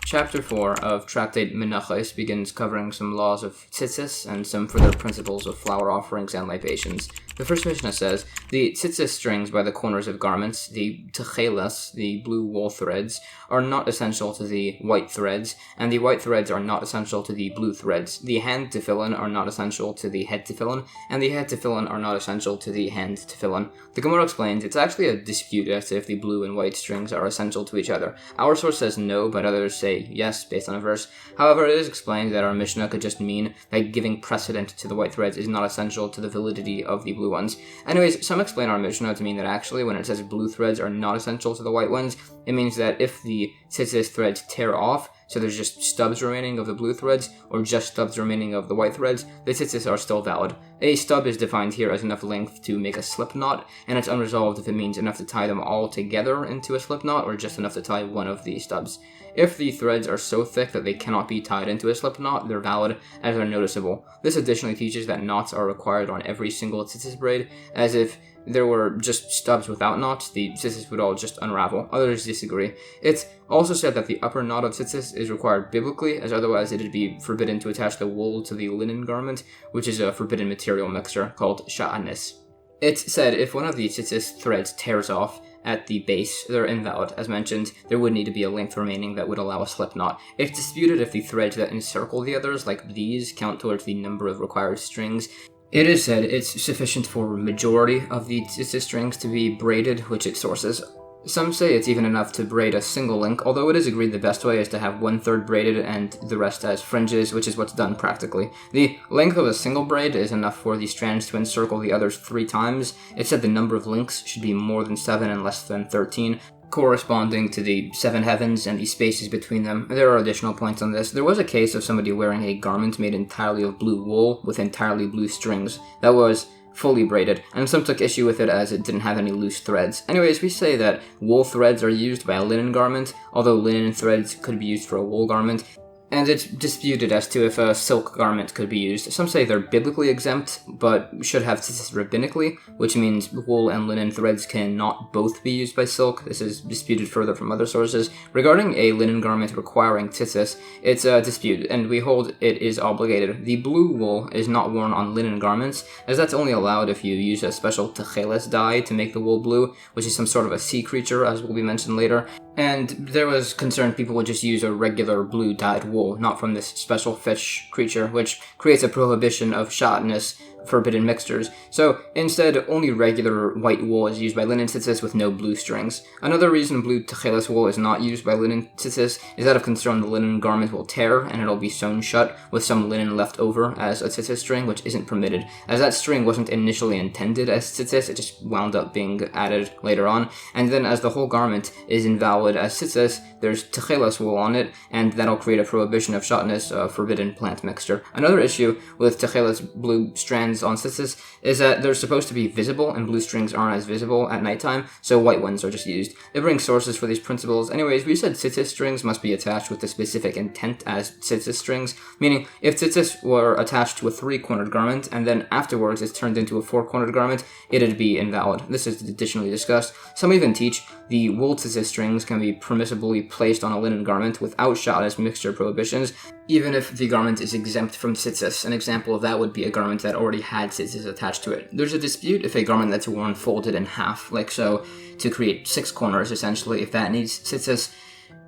Chapter 4 of Tractate Menachos begins covering some laws of Tzitzis and some further principles of flower offerings and libations. The first Mishnah says, the Tzitzis strings by the corners of garments, the techelas, the blue wool threads, are not essential to the white threads, and the white threads are not essential to the blue threads. The hand tefillin are not essential to the head tefillin, and the head tefillin are not essential to the hand tefillin. The Gemara explains it's actually a dispute as to if the blue and white strings are essential to each other. Our source says no, but others say yes, based on a verse. However, it is explained that our Mishnah could just mean that giving precedent to the white threads is not essential to the validity of the blue ones. Anyways, some explain our Mishnah to mean that actually when it says blue threads are not essential to the white ones, it means that if the Tzitzis threads tear off, so there's just stubs remaining of the blue threads, or just stubs remaining of the white threads, the Tzitzis are still valid. A stub is defined here as enough length to make a slip knot, and it's unresolved if it means enough to tie them all together into a slip knot, or just enough to tie one of the stubs. If the threads are so thick that they cannot be tied into a slip knot, they're valid, as they're noticeable. This additionally teaches that knots are required on every single Tzitzis braid, as if there were just stubs without knots, the Tzitzis would all just unravel. Others disagree. It's also said that the upper knot of Tzitzis is required biblically, as otherwise it would be forbidden to attach the wool to the linen garment, which is a forbidden material mixture called sha'anis. It's said if one of the Tzitzis threads tears off at the base, they're invalid. As mentioned, there would need to be a length remaining that would allow a slip knot. It's disputed if the threads that encircle the others, like these, count towards the number of required strings. It is said it's sufficient for majority of the Tzitzis strings to be braided, which it sources. Some say it's even enough to braid a single link, although it is agreed the best way is to have 1/3 braided and the rest as fringes, which is what's done practically. The length of a single braid is enough for the strands to encircle the others 3 times. It said the number of links should be more than 7 and less than 13, corresponding to the 7 heavens and the spaces between them. There are additional points on this. There was a case of somebody wearing a garment made entirely of blue wool with entirely blue strings. That was fully braided, and some took issue with it as it didn't have any loose threads. Anyways, we say that wool threads are used by a linen garment, although linen threads could be used for a wool garment. And it's disputed as to if a silk garment could be used. Some say they're biblically exempt, but should have tzitzis rabbinically, which means wool and linen threads cannot both be used by silk. This is disputed further from other sources. Regarding a linen garment requiring tzitzis, it's a dispute, and we hold it is obligated. The blue wool is not worn on linen garments, as that's only allowed if you use a special techeles dye to make the wool blue, which is some sort of a sea creature, as will be mentioned later. And there was concern people would just use a regular blue dyed wool, not from this special fish creature, which creates a prohibition of sha'anis, forbidden mixtures. So instead, only regular white wool is used by linen tzitzis with no blue strings. Another reason blue techeles wool is not used by linen tzitzis is out of concern the linen garment will tear and it'll be sewn shut with some linen left over as a tzitzis string, which isn't permitted. As that string wasn't initially intended as tzitzis, it just wound up being added later on. And then as the whole garment is invalid as tzitzis, there's techeles wool on it, and that'll create a prohibition of sha'anis, a forbidden plant mixture. Another issue with techeles blue strands on tzitzis is that they're supposed to be visible, and blue strings aren't as visible at nighttime, so white ones are just used. It brings sources for these principles. Anyways, we said tzitzis strings must be attached with the specific intent as tzitzis strings, meaning if tzitzis were attached to a 3-cornered garment, and then afterwards it's turned into a 4-cornered garment, it'd be invalid. This is additionally discussed. Some even teach the wool tzitzis strings can be permissibly placed on a linen garment without sha'anis mixture prohibitions, even if the garment is exempt from tzitzis. An example of that would be a garment that already had tzitzis attached to it. There's a dispute if a garment that's worn folded in half, like so, to create 6 corners essentially, if that needs tzitzis.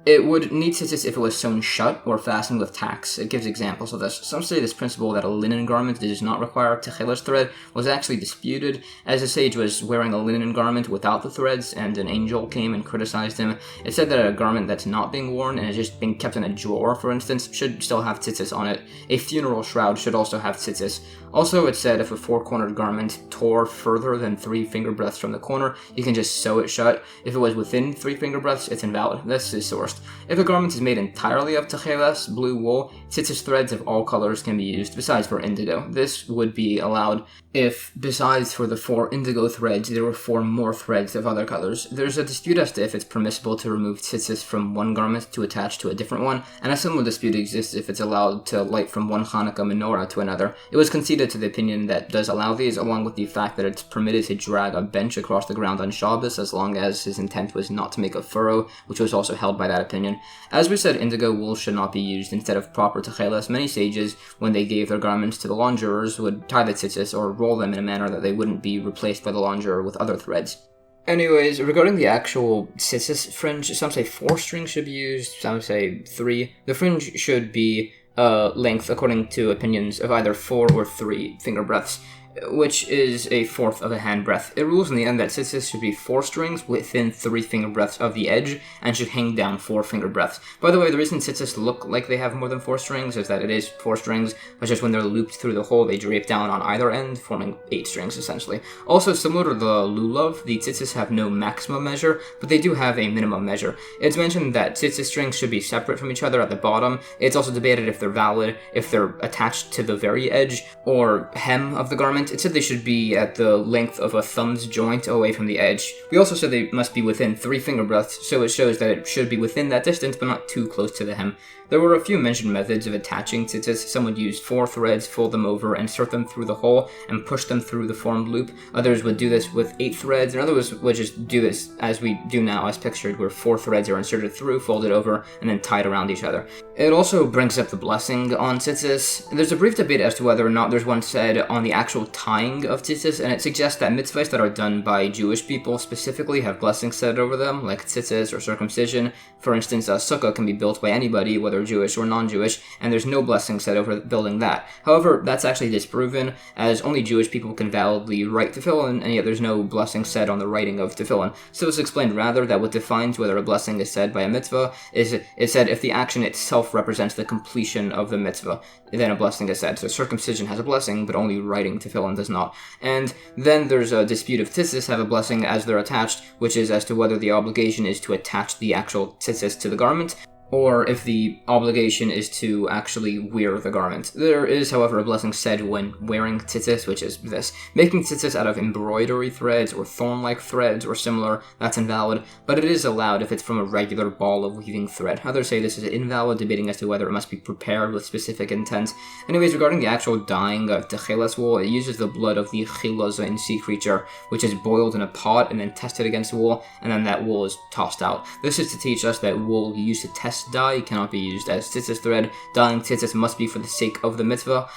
It would need tzitzis if it was sewn shut or fastened with tacks. It gives examples of this. Some say this principle that a linen garment does not require techeles thread was actually disputed, as a sage was wearing a linen garment without the threads, and an angel came and criticized him. It said that a garment that's not being worn and is just being kept in a drawer, for instance, should still have tzitzis on it. A funeral shroud should also have tzitzis. Also, it said if a 4-cornered garment tore further than 3 finger breadths from the corner, you can just sew it shut. If it was within 3 finger breadths, it's invalid. This is sourced. If a garment is made entirely of techeles, blue wool, tzitzis threads of all colors can be used, besides for indigo. This would be allowed if, besides for the 4 indigo threads, there were 4 more threads of other colors. There's a dispute as to if it's permissible to remove tzitzis from one garment to attach to a different one, and a similar dispute exists if it's allowed to light from one Hanukkah menorah to another. It was conceded to the opinion that does allow these, along with the fact that it's permitted to drag a bench across the ground on Shabbos, as long as his intent was not to make a furrow, which was also held by that that opinion. As we said, indigo wool should not be used instead of proper techeles. Many sages, when they gave their garments to the launderers, would tie the tzitzis or roll them in a manner that they wouldn't be replaced by the launderer with other threads. Anyways, regarding the actual tzitzis fringe, some say 4 strings should be used, some say 3. The fringe should be length, according to opinions, of either 4 or 3 finger breadths, which is a fourth of a hand breadth. It rules in the end that tzitzis should be 4 strings within 3 finger breadths of the edge and should hang down 4 finger breadths. By the way, the reason tzitzis look like they have more than 4 strings is that it is 4 strings, but just when they're looped through the hole, they drape down on either end, forming 8 strings essentially. Also, similar to the lulav, the tzitzis have no maximum measure, but they do have a minimum measure. It's mentioned that tzitzis strings should be separate from each other at the bottom. It's also debated if they're valid, if they're attached to the very edge or hem of the garment. It said they should be at the length of a thumb's joint away from the edge. We also said they must be within 3 finger breadths, so it shows that it should be within that distance, but not too close to the hem. There were a few mentioned methods of attaching tzitzis. Some would use 4 threads, fold them over, insert them through the hole, and push them through the formed loop. Others would do this with 8 threads, and others would just do this as we do now, as pictured, where 4 threads are inserted through, folded over, and then tied around each other. It also brings up the blessing on tzitzis. There's a brief debate as to whether or not there's one said on the actual tying of tzitzis, and it suggests that mitzvahs that are done by Jewish people specifically have blessings said over them, like tzitzis or circumcision. For instance, a sukkah can be built by anybody, whether Jewish or non-Jewish, and there's no blessing said over building that. However, that's actually disproven, as only Jewish people can validly write tefillin, and yet there's no blessing said on the writing of tefillin. So it's explained rather that what defines whether a blessing is said by a mitzvah is said if the action itself represents the completion of the mitzvah, then a blessing is said. So circumcision has a blessing, but only writing tefillin does not. And then there's a dispute if tzitzis have a blessing as they're attached, which is as to whether the obligation is to attach the actual tzitzis to the garment, or if the obligation is to actually wear the garment. There is, however, a blessing said when wearing tzitzis, which is this. Making tzitzis out of embroidery threads or thorn-like threads or similar, that's invalid, but it is allowed if it's from a regular ball of weaving thread. Others say this is invalid, debating as to whether it must be prepared with specific intent. Anyways, regarding the actual dyeing of techeles wool, it uses the blood of the chilazon sea creature, which is boiled in a pot and then tested against wool, and then that wool is tossed out. This is to teach us that wool used to test dye cannot be used as tzitzis thread. Dyeing tzitzis must be for the sake of the mitzvah,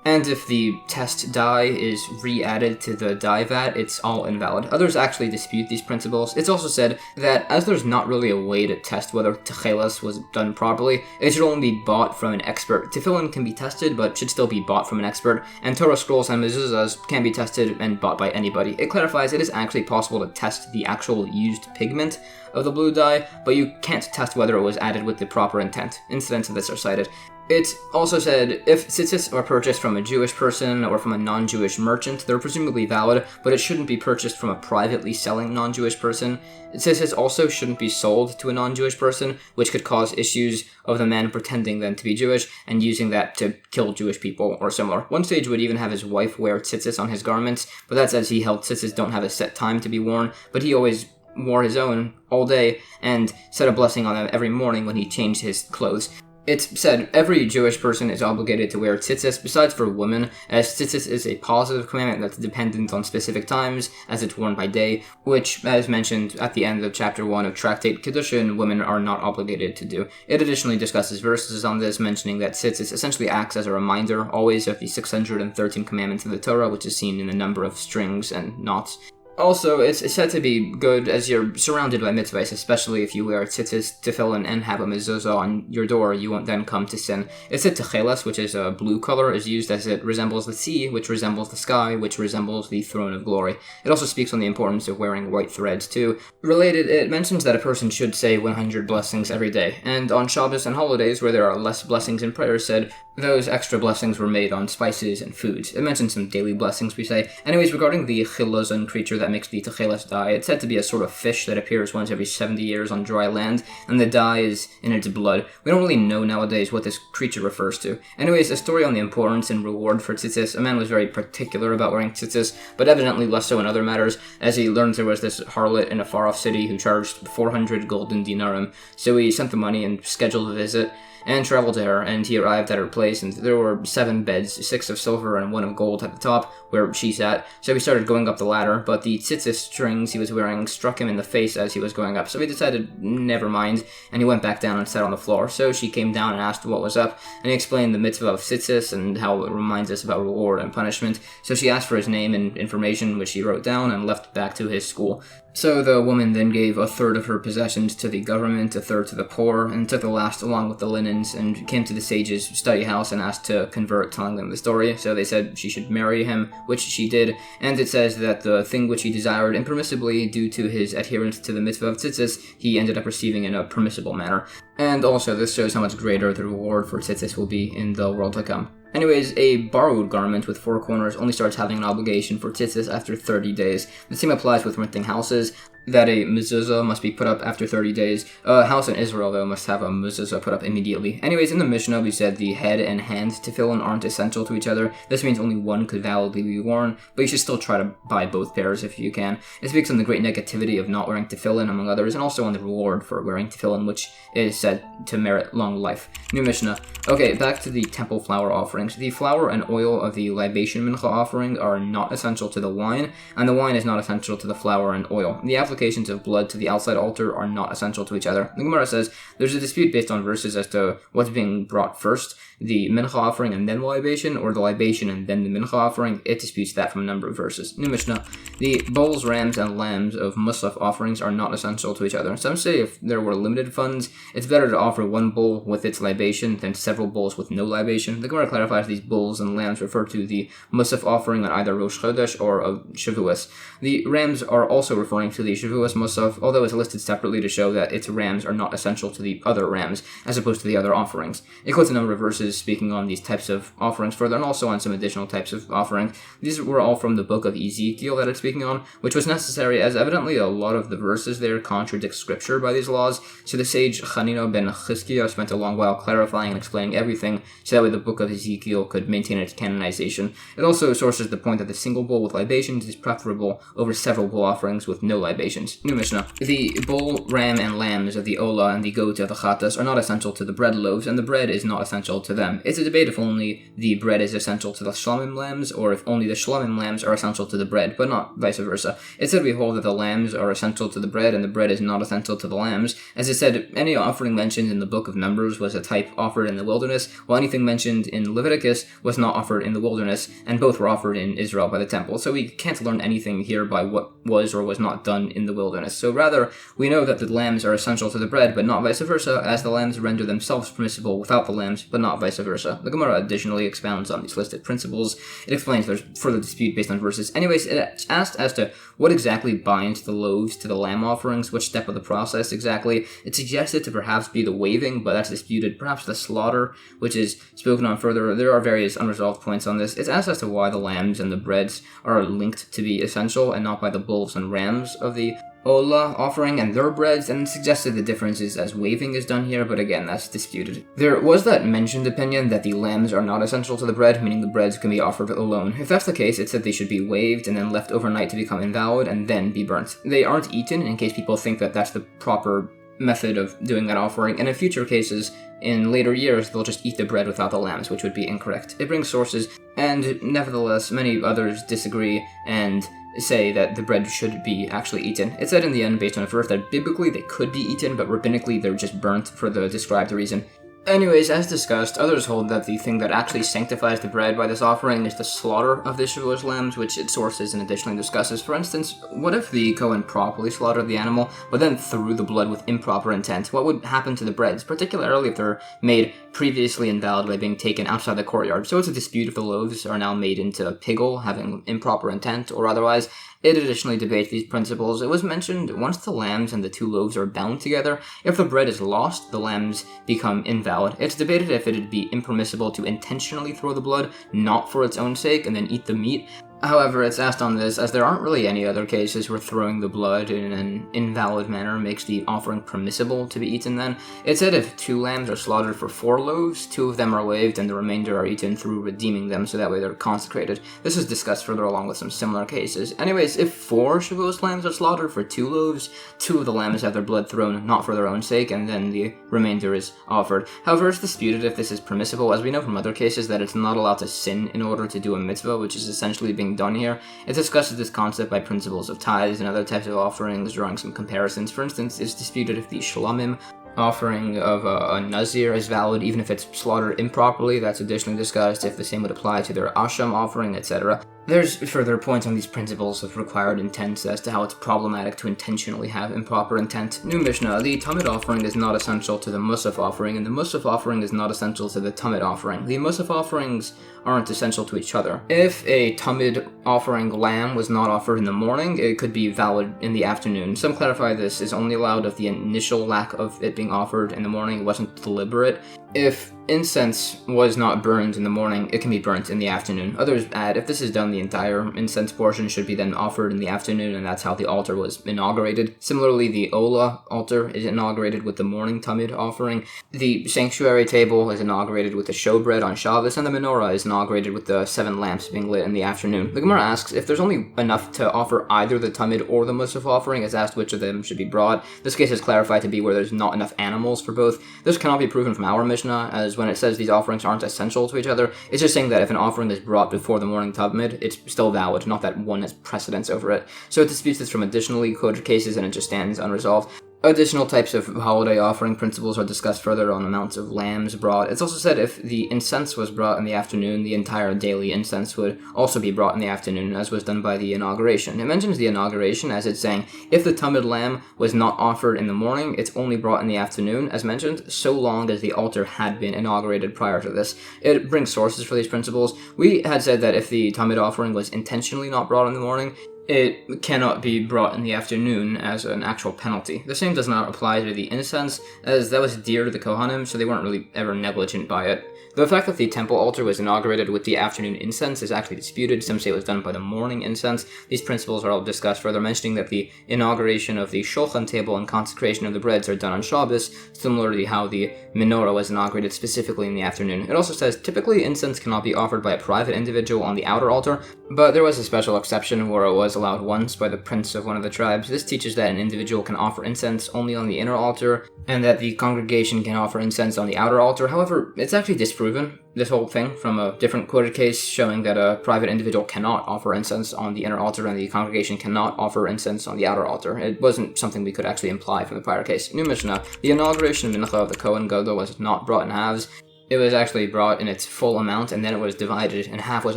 and if the test dye is re-added to the dye vat, it's all invalid. Others actually dispute these principles. It's also said that as there's not really a way to test whether techeles was done properly, it should only be bought from an expert. Tefillin can be tested, but should still be bought from an expert, and Torah scrolls and mezuzahs can be tested and bought by anybody. It clarifies it is actually possible to test the actual used pigment of the blue dye, but you can't test whether it was added with the proper intent. Incidents of this are cited. It also said, if tzitzis are purchased from a Jewish person or from a non-Jewish merchant, they're presumably valid, but it shouldn't be purchased from a privately selling non-Jewish person. Tzitzis also shouldn't be sold to a non-Jewish person, which could cause issues of the man pretending then to be Jewish and using that to kill Jewish people or similar. One sage would even have his wife wear tzitzis on his garments, but that's as he held tzitzis don't have a set time to be worn, but he always wore his own all day and said a blessing on them every morning when he changed his clothes. It's said every Jewish person is obligated to wear tzitzis, besides for women, as tzitzis is a positive commandment that's dependent on specific times, as it's worn by day, which, as mentioned at the end of chapter 1 of Tractate Kiddushin, women are not obligated to do. It additionally discusses verses on this, mentioning that tzitzis essentially acts as a reminder always of the 613 commandments of the Torah, which is seen in the number of strings and knots. Also, it's said to be good as you're surrounded by mitzvahs, especially if you wear tzitzis, tefillin, and have a mezuzah on your door, you won't then come to sin. It said techeles, which is a blue color, is used as it resembles the sea, which resembles the sky, which resembles the throne of glory. It also speaks on the importance of wearing white threads, too. Related, it mentions that a person should say 100 blessings every day, and on Shabbos and holidays, where there are less blessings and prayers said, those extra blessings were made on spices and foods. It mentions some daily blessings, we say. Anyways, regarding the chilazon creature that makes the techeles dye, it's said to be a sort of fish that appears once every 70 years on dry land, and the dye is in its blood. We don't really know nowadays what this creature refers to. Anyways, a story on the importance and reward for tzitzis. A man was very particular about wearing tzitzis, but evidently less so in other matters, as he learned there was this harlot in a far-off city who charged 400 golden dinarim. So he sent the money and scheduled a visit, and traveled to her, and he arrived at her place place, and there were 7 beds, 6 of silver and 1 of gold at the top, where she sat. So he started going up the ladder, but the tzitzis strings he was wearing struck him in the face as he was going up. So he decided, never mind, and he went back down and sat on the floor. So she came down and asked what was up, and he explained the mitzvah of tzitzis and how it reminds us about reward and punishment. So she asked for his name and information, which he wrote down and left back to his school. So the woman then gave a third of her possessions to the government, a third to the poor, and took the last along with the linens, and came to the sage's study house and asked to convert, telling them the story. So they said she should marry him, which she did, and it says that the thing which he desired impermissibly due to his adherence to the mitzvah of tzitzis, he ended up receiving in a permissible manner. And also, this shows how much greater the reward for tzitzis will be in the world to come. Anyways, a borrowed garment with 4 corners only starts having an obligation for tzitzis after 30 days. The same applies with renting houses, that a mezuzah must be put up after 30 days. A house in Israel, though, must have a mezuzah put up immediately. Anyways, in the Mishnah, we said the head and hand tefillin aren't essential to each other. This means only one could validly be worn, but you should still try to buy both pairs if you can. It speaks on the great negativity of not wearing tefillin, among others, and also on the reward for wearing tefillin, which is said to merit long life. New Mishnah. Okay, back to the temple flour offerings. The flour and oil of the libation mincha offering are not essential to the wine, and the wine is not essential to the flour and oil. The applications of blood to the outside altar are not essential to each other. The Gemara says there's a dispute based on verses as to what's being brought first, the mincha offering and then the libation, or the libation and then the mincha offering. It disputes that from a number of verses. New Mishnah. The bulls, rams, and lambs of musaf offerings are not essential to each other. Some say if there were limited funds, it's better to offer one bull with its libation than several bulls with no libation. The Gemara clarifies these bulls and lambs refer to the musaf offering on either Rosh Chodesh or of Shavuos. The rams are also referring to the Shavuos musaf, although it's listed separately to show that its rams are not essential to the other rams, as opposed to the other offerings. It quotes a number of verses speaking on these types of offerings further, and also on some additional types of offerings. These were all from the book of Ezekiel that it's speaking on, which was necessary as evidently a lot of the verses there contradict scripture by these laws. So the sage Chanino ben Chizkiah spent a long while clarifying and explaining everything, so that way the book of Ezekiel could maintain its canonization. It also sources the point that the single bull with libations is preferable over several bull offerings with no libations. New Mishnah. The bull, ram, and lambs of the olah and the goat of the chatas are not essential to the bread loaves, and the bread is not essential to them. It's a debate if only the bread is essential to the shlamim lambs, or if only the shlamim lambs are essential to the bread, but not vice versa. It said we hold that the lambs are essential to the bread, and the bread is not essential to the lambs. As it said, any offering mentioned in the book of Numbers was a type offered in the wilderness, while anything mentioned in Leviticus was not offered in the wilderness, and both were offered in Israel by the temple. So we can't learn anything here by what was or was not done in the wilderness. So rather, we know that the lambs are essential to the bread, but not vice versa, as the lambs render themselves permissible without the lambs, but not vice versa. The Gemara additionally expounds on these listed principles. It explains there's further dispute based on verses. Anyways, it's asked as to what exactly binds the loaves to the lamb offerings, which step of the process exactly. It's suggested to perhaps be the waving, but that's disputed. Perhaps the slaughter, which is spoken on further. There are various unresolved points on this. It's asked as to why the lambs and the breads are linked to be essential and not by the bulls and rams of the Olah offering and their breads, and suggested the difference is as waving is done here, but again, that's disputed. There was that mentioned opinion that the lambs are not essential to the bread, meaning the breads can be offered alone. If that's the case, it said they should be waved and then left overnight to become invalid and then be burnt. They aren't eaten, in case people think that that's the proper method of doing that offering, and in future cases, in later years, they'll just eat the bread without the lambs, which would be incorrect. It brings sources, and nevertheless, many others disagree and say that the bread should be actually eaten. It said in the end, based on a verse, that biblically they could be eaten, but rabbinically they're just burnt for the described reason. Anyways, as discussed, others hold that the thing that actually sanctifies the bread by this offering is the slaughter of the Shavuos lambs, which it sources and additionally discusses. For instance, what if the Kohen properly slaughtered the animal, but then threw the blood with improper intent? What would happen to the breads, particularly if they're made previously invalid by being taken outside the courtyard? So it's a dispute if the loaves are now made into pigul, having improper intent, or otherwise. It additionally debates these principles. It was mentioned once the lambs and the 2 loaves are bound together, if the bread is lost, the lambs become invalid. It's debated if it would be impermissible to intentionally throw the blood, not for its own sake, and then eat the meat. However, it's asked on this, as there aren't really any other cases where throwing the blood in an invalid manner makes the offering permissible to be eaten then. It said if 2 lambs are slaughtered for 4 loaves, 2 of them are waived and the remainder are eaten through redeeming them, so that way they're consecrated. This is discussed further along with some similar cases. Anyways, if 4 Shavuos lambs are slaughtered for 2 loaves, 2 of the lambs have their blood thrown not for their own sake, and then the remainder is offered. However, it's disputed if this is permissible, as we know from other cases that it's not allowed to sin in order to do a mitzvah, which is essentially being done here. It discusses this concept by principles of tithes and other types of offerings, drawing some comparisons. For instance, it's disputed if the shlamim offering of a nazir is valid even if it's slaughtered improperly. That's additionally discussed if the same would apply to their asham offering, etc. There's further points on these principles of required intent as to how it's problematic to intentionally have improper intent. New Mishnah, the Talmud offering is not essential to the Musaf offering, and the Musaf offering is not essential to the Talmud offering. The Musaf offerings aren't essential to each other. If a Talmud offering lamb was not offered in the morning, it could be valid in the afternoon. Some clarify this is only allowed if the initial lack of it being offered in the morning wasn't deliberate. If incense was not burned in the morning, it can be burnt in the afternoon. Others add, if this is done, the entire incense portion should be then offered in the afternoon, and that's how the altar was inaugurated. Similarly, the Ola altar is inaugurated with the morning Talmud offering. The sanctuary table is inaugurated with the showbread on Shabbos, and the menorah is inaugurated with the 7 lamps being lit in the afternoon. The Gemara asks, if there's only enough to offer either the Talmud or the Musaf offering, it's asked which of them should be brought. This case is clarified to be where there's not enough animals for both. This cannot be proven from our Mishnah, as when it says these offerings aren't essential to each other, it's just saying that if an offering is brought before the morning Talmud, it's still valid, not that one has precedence over it. So it disputes this from additionally quoted cases, and it just stands unresolved. Additional types of holiday offering principles are discussed further on amounts of lambs brought. It's also said if the incense was brought in the afternoon, the entire daily incense would also be brought in the afternoon, as was done by the Inauguration. It mentions the Inauguration as it's saying, if the Talmud lamb was not offered in the morning, it's only brought in the afternoon, as mentioned, so long as the altar had been inaugurated prior to this. It brings sources for these principles. We had said that if the Talmud offering was intentionally not brought in the morning, it cannot be brought in the afternoon as an actual penalty. The same does not apply to the incense, as that was dear to the Kohanim, so they weren't really ever negligent by it. The fact that the temple altar was inaugurated with the afternoon incense is actually disputed. Some say it was done by the morning incense. These principles are all discussed further, mentioning that the inauguration of the shulchan table and consecration of the breads are done on Shabbos, similarly how the menorah was inaugurated specifically in the afternoon. It also says typically incense cannot be offered by a private individual on the outer altar, but there was a special exception where it was allowed once by the prince of one of the tribes. This teaches that an individual can offer incense only on the inner altar, and that the congregation can offer incense on the outer altar. However, it's actually disproven, this whole thing, from a different quoted case showing that a private individual cannot offer incense on the inner altar and the congregation cannot offer incense on the outer altar. It wasn't something we could actually imply from the prior case. New Mishnah, the inauguration of Mincha of the Kohen Gadol was not brought in halves. It was actually brought in its full amount, and then it was divided, and half was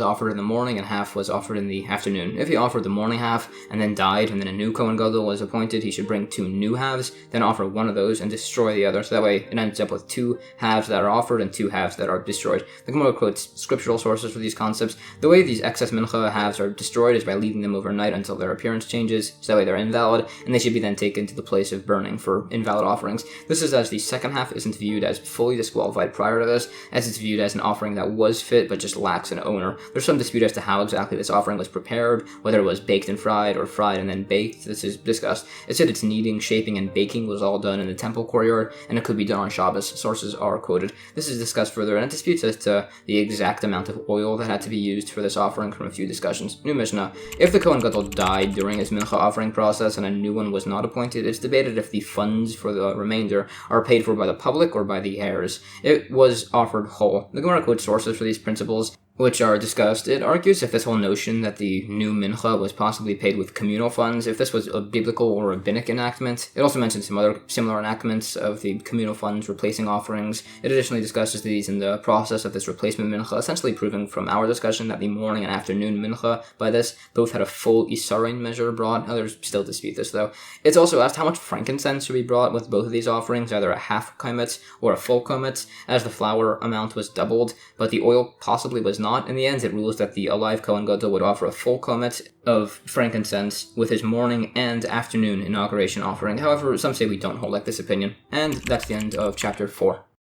offered in the morning and half was offered in the afternoon. If he offered the morning half and then died, and then a new Kohen Gadol was appointed, he should bring 2 new halves, then offer one of those and destroy the other, so that way it ends up with 2 halves that are offered and 2 halves that are destroyed. The Gemara quotes scriptural sources for these concepts. The way these excess mincha halves are destroyed is by leaving them overnight until their appearance changes, so that way they're invalid, and they should be then taken to the place of burning for invalid offerings. This is as the second half isn't viewed as fully disqualified prior to this, as it's viewed as an offering that was fit but just lacks an owner. There's some dispute as to how exactly this offering was prepared, whether it was baked and fried or fried and then baked. This is discussed. It said its kneading, shaping, and baking was all done in the temple courtyard, and it could be done on Shabbos. Sources are quoted. This is discussed further, and it disputes as to the exact amount of oil that had to be used for this offering from a few discussions. New Mishnah, if the Kohen Gadol died during his mincha offering process and a new one was not appointed, it's debated if the funds for the remainder are paid for by the public or by the heirs. It was offered whole. The Gemara quotes sources for these principles, which are discussed. It argues if this whole notion that the new mincha was possibly paid with communal funds, if this was a biblical or rabbinic enactment. It also mentions some other similar enactments of the communal funds replacing offerings. It additionally discusses these in the process of this replacement mincha, essentially proving from our discussion that the morning and afternoon mincha by this both had a full isarin measure brought. Others still dispute this though. It's also asked how much frankincense should be brought with both of these offerings, either a half kometz or a full kometz, as the flour amount was doubled, but the oil possibly was not. In the end, it rules that the alive Kohen Gadol would offer a full kometz of frankincense with his morning and afternoon inauguration offering. However, some say we don't hold like this opinion. And that's the end of chapter 4.